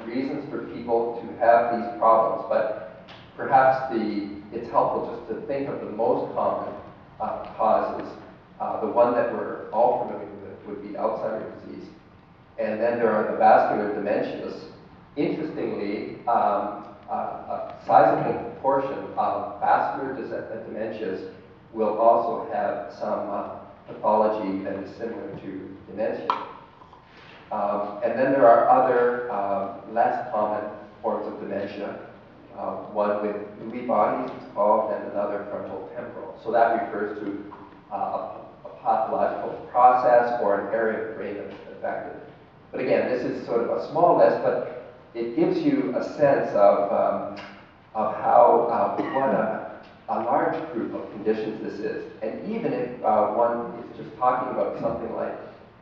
reasons for people to have these problems, but perhaps it's helpful just to think of the most common causes. The one that we're all familiar with would be Alzheimer's disease. And then there are the vascular dementias. Interestingly, a sizable proportion of vascular dementias will also have some pathology that is similar to dementia. And then there are other less common forms of dementia. One with Lewy bodies, it's called, and another frontal temporal. So that refers to a pathological process or an area of brain that's affected. But again, this is sort of a small list, but it gives you a sense of how what a large group of conditions this is. And even if one is just talking about something like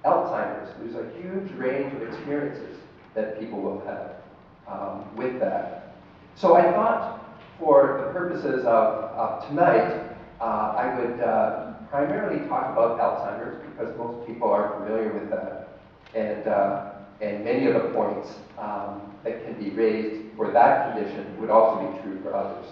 Alzheimer's, there's a huge range of experiences that people will have with that. So I thought, for the purposes of tonight, I would primarily talk about Alzheimer's because most people are familiar with that, and many of the points that can be raised for that condition would also be true for others.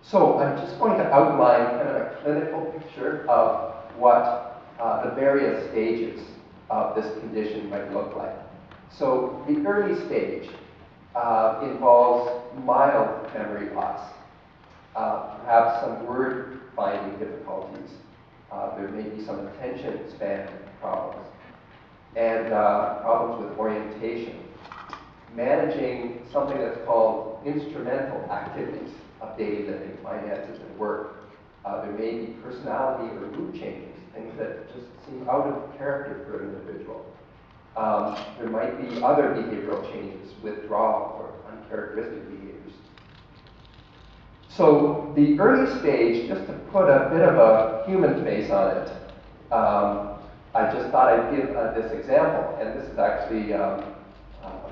So I'm just going to outline kind of a clinical picture of what the various stages of this condition might look like. So the early stage involves mild memory loss, perhaps some word finding difficulties. There may be some attention span problems, and problems with orientation. Managing something that's called instrumental activities of daily living, finances, and work. There may be personality or mood changes, things that just seem out of character for an individual. There might be other behavioral changes, withdrawal or uncharacteristic behaviors. So the early stage, just to put a bit of a human face on it, I just thought I'd give this example, and this is actually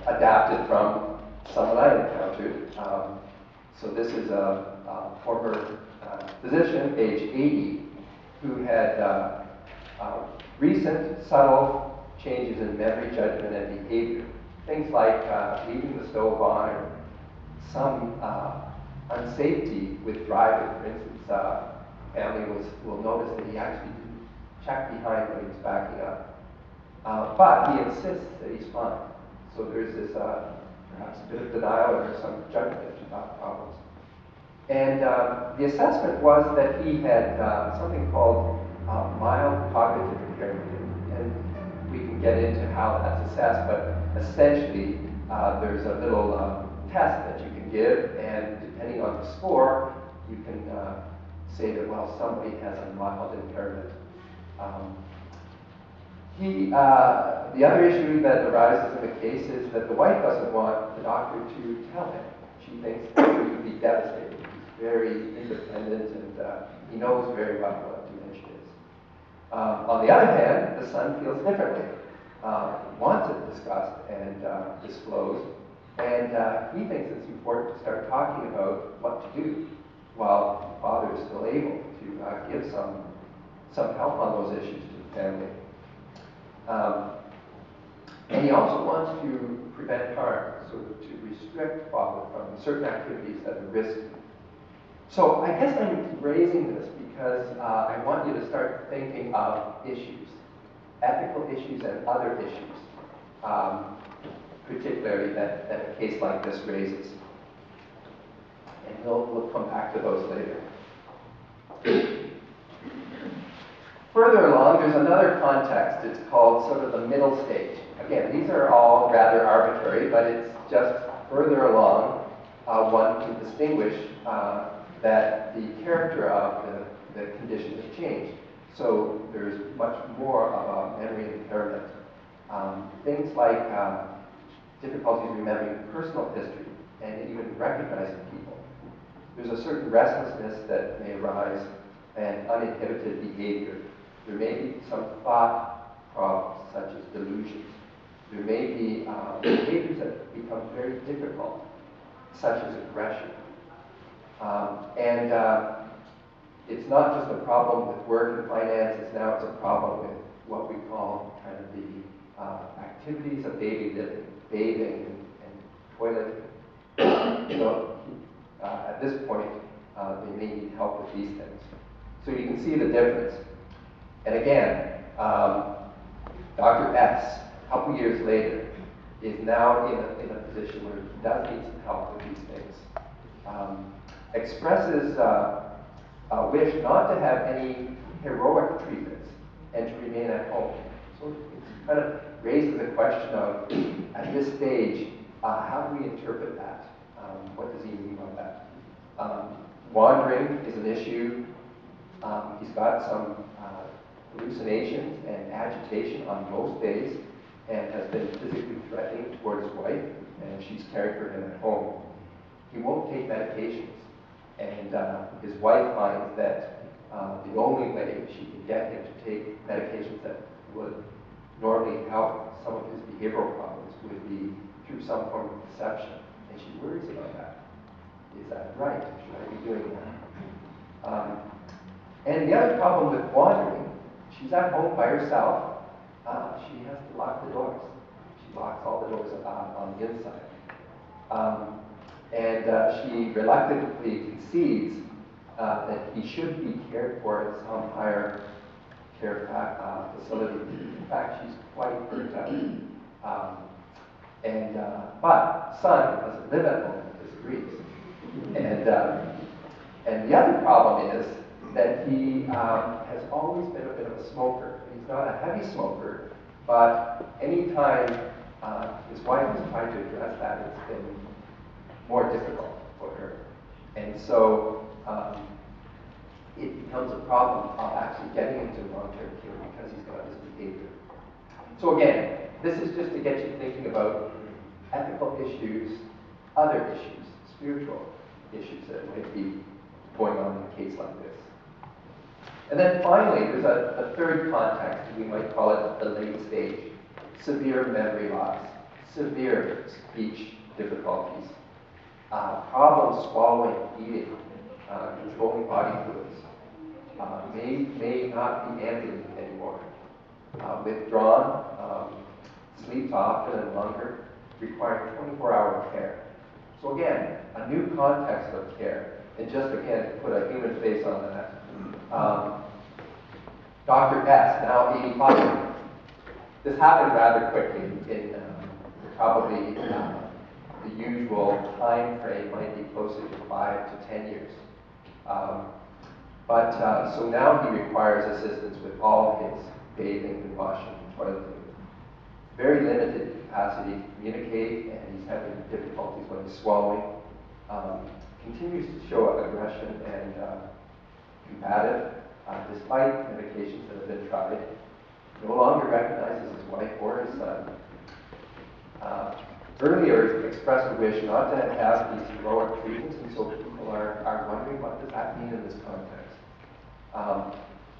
adapted from someone I encountered. So this is a former physician, age 80, who had recent subtle changes in memory, judgment, and behavior. Things like leaving the stove on, or some unsafety with driving. For instance, family will notice that he actually didn't check behind when he was backing up. But he insists that he's fine. So there's this perhaps a bit of denial or some judgment about problems. And the assessment was that he had something called mild cognitive impairment. And we can get into how that's assessed, but essentially there's a little test that you can give, and depending on the score, you can say that, well, somebody has a mild impairment. The other issue that arises in the case is that the wife doesn't want the doctor to tell him. She thinks that he would be devastated. He's very independent, and he knows very well what dementia is. On the other hand, the son feels differently. Wants it discussed and disclosed, and he thinks it's important to start talking about what to do while the father is still able to give some help on those issues to the family. And he also wants to prevent harm, so to restrict father from certain activities that are risky. So I guess I'm raising this because I want you to start thinking of issues, ethical issues and other issues, particularly that a case like this raises. And we'll come back to those later. Further along, there's another context. It's called sort of the middle stage. Again, these are all rather arbitrary, but it's just further along one can distinguish that the character of the condition has changed. So there's much more of a memory impairment. Things like difficulties remembering personal history and even recognizing people. There's a certain restlessness that may arise and uninhibited behavior. There may be some thought problems, such as delusions. There may be behaviors that become very difficult, such as aggression. And it's not just a problem with work and finances, now it's a problem with what we call kind of the activities of daily living, bathing and toileting. At this point, they may need help with these things. So you can see the difference. And again, Dr. S, a couple years later, is now in a position where he does need some help with these things. Expresses a wish not to have any heroic treatments and to remain at home. So it kind of raises a question of, at this stage, how do we interpret that? What does he mean by that? Wandering is an issue. He's got some hallucinations and agitation on most days and has been physically threatening toward his wife, and she's caring for him at home. He won't take medications, and his wife finds that the only way she can get him to take medications that would normally help some of his behavioral problems would be through some form of deception, and she worries about that. Is that right? Should I be doing that? And the other problem with wandering, she's at home by herself. She has to lock the doors. She locks all the doors on the inside. And she reluctantly concedes that he should be cared for at some higher care facility. In fact, she's quite burnt out. But son, who doesn't live at home, disagrees. And the other problem is that he has always been a bit of a smoker. He's not a heavy smoker, but anytime his wife has tried to address that, it's been more difficult for her. And so it becomes a problem of actually getting into long-term care because he's got this behavior. So again, this is just to get you thinking about ethical issues, other issues, spiritual issues that might be going on in a case like this. And then finally, there's a third context, we might call it the late stage. Severe memory loss, severe speech difficulties, problems swallowing, eating, controlling body fluids, may not be ambient anymore, withdrawn, sleeps often and longer, requiring 24-hour care. So again, a new context of care. And just again, to put a human face on that, Dr. S, now 85. This happened rather quickly. In probably the usual time frame might be closer to 5 to 10 years. So now he requires assistance with all his bathing and washing and toileting. Very limited capacity to communicate, and he's having difficulties when he's swallowing. Continues to show aggression and combative, despite medications that have been tried. No longer recognizes his wife or his son. Earlier expressed a wish not to have these heroic treatments, and so people are wondering, what does that mean in this context?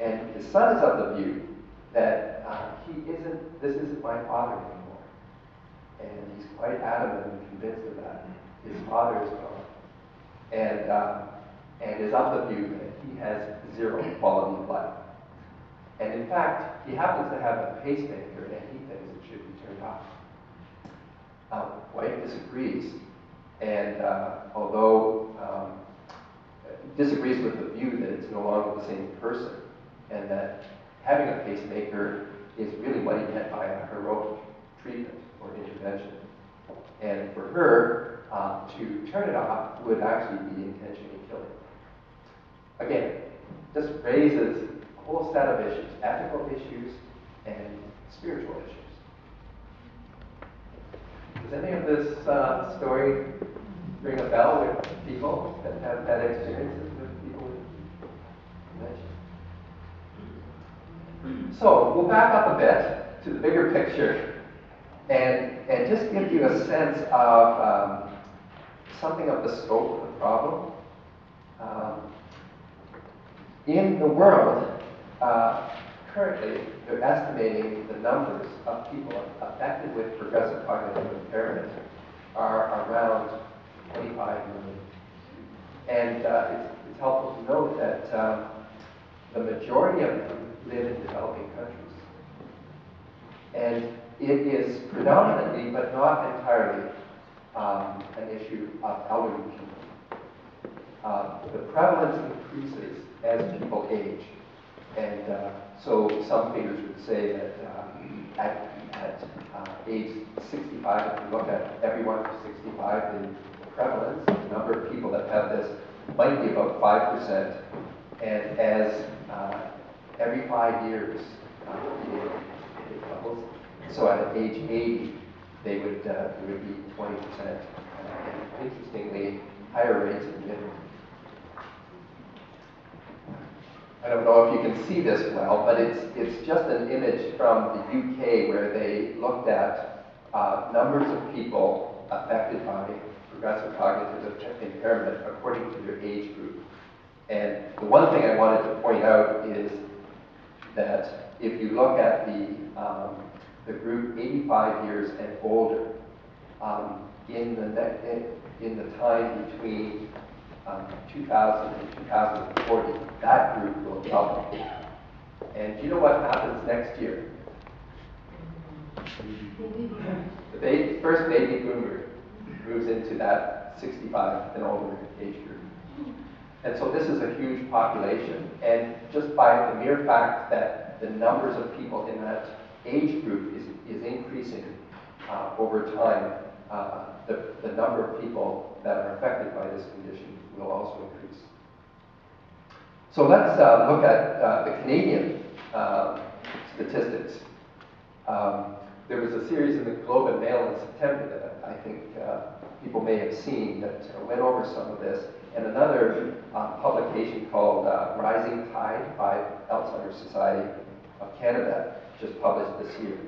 And his son is of the view that this isn't my father anymore. And he's quite adamant and convinced of that. His father is gone. And is of the view that he has zero quality of life. And in fact, he happens to have a pacemaker, and he thinks it should be turned off. Wife disagrees, and although disagrees with the view that it's no longer the same person, and that having a pacemaker is really what he meant by a heroic treatment or intervention. And for her, to turn it off would actually be intentionally killing. Again, this raises a whole set of issues, ethical issues and spiritual issues. Does any of this story ring a bell with people that have had experiences with people with dementia? So we'll back up a bit to the bigger picture and just give you a sense of something of the scope of the problem. In the world, currently, they're estimating the numbers of people affected with progressive cognitive impairment are around 25 million. And it's helpful to note that the majority of them live in developing countries. And in but not entirely an issue of elderly people. The prevalence increases as people age. And so some figures would say that at age 65, if you look at everyone for 65, the prevalence, the number of people that have this might be about 5%. And as every 5 years, it doubles. So at age 80, it would be 20%. And interestingly, higher rates in women. I don't know if you can see this well, but it's just an image from the UK where they looked at numbers of people affected by progressive cognitive impairment according to their age group. And the one thing I wanted to point out is that if you look at the group 85 years and older, in the time between 2000 and 2040, that group will double. And do you know what happens next year? The first baby boomer moves into that 65 and older age group. And so this is a huge population. And just by the mere fact that the numbers of people in that age group is increasing over time, the number of people that are affected by this condition will also increase. So let's look at the Canadian statistics. There was a series in the Globe and Mail in September that I think people may have seen that went over some of this, and another publication called Rising Tide by Alzheimer's Society of Canada just published this year.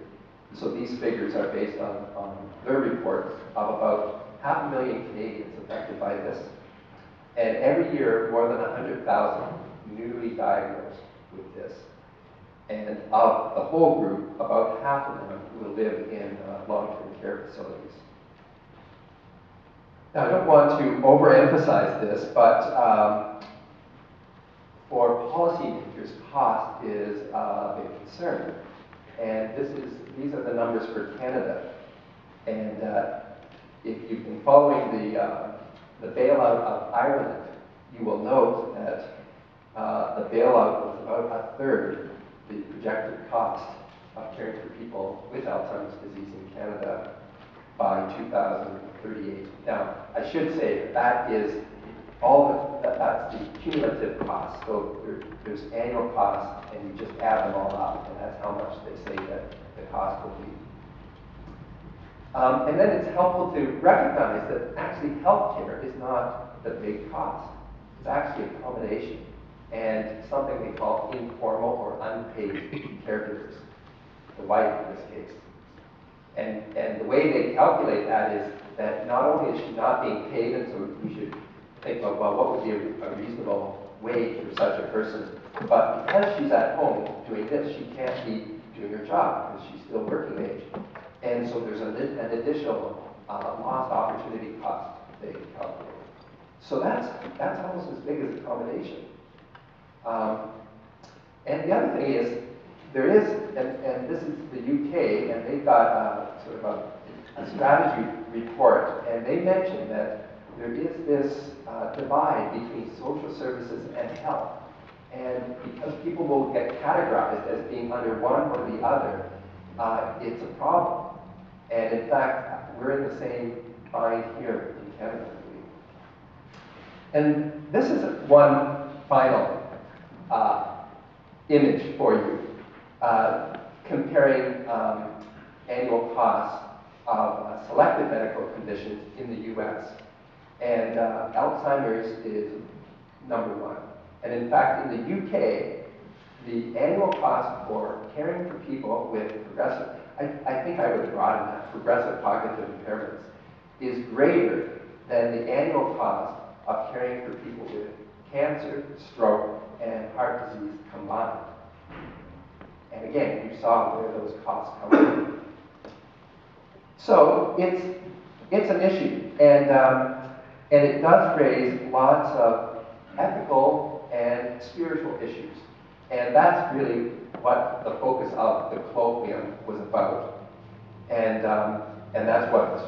So these figures are based on their reports of about 500,000 Canadians affected by this. And every year, more than 100,000 newly diagnosed with this. And of the whole group, about half of them will live in long-term care facilities. Now, I don't want to overemphasize this, but for policymakers, cost is a big concern. And these are the numbers for Canada. And if you've been following the bailout of Ireland, you will note that the bailout was about a third the projected cost of caring for people with Alzheimer's disease in Canada by 2038. Now, I should say that is that's the cumulative cost. So there's annual costs, and you just add them all up, and that's how much they say that the cost will be. And then it's helpful to recognize that actually healthcare is not the big cost. It's actually a combination and something they call informal or unpaid caregivers, the wife in this case. And the way they calculate that is that not only is she not being paid, and so we should think about, well, what would be a reasonable wage for such a person, but because she's at home doing this, she can't be doing her job because she's still working age. And so there's an additional lost opportunity cost they can calculate. So that's almost as big as a combination. And the other thing is, there is, and this is the UK, and they've got sort of a strategy report, and they mention that there is this divide between social services and health. And because people will get categorized as being under one or the other, it's a problem. And in fact, we're in the same bind here in Canada, I believe. And this is one final image for you, comparing annual costs of selected medical conditions in the US. And Alzheimer's is number one. And in fact, in the UK, the annual cost for caring for people with progressive, I think I would broaden that, progressive cognitive impairments, is greater than the annual cost of caring for people with cancer, stroke, and heart disease combined. And again, you saw where those costs come from. So it's an issue, and it does raise lots of ethical and spiritual issues. And that's really what the focus of the colloquium was about. And And that's what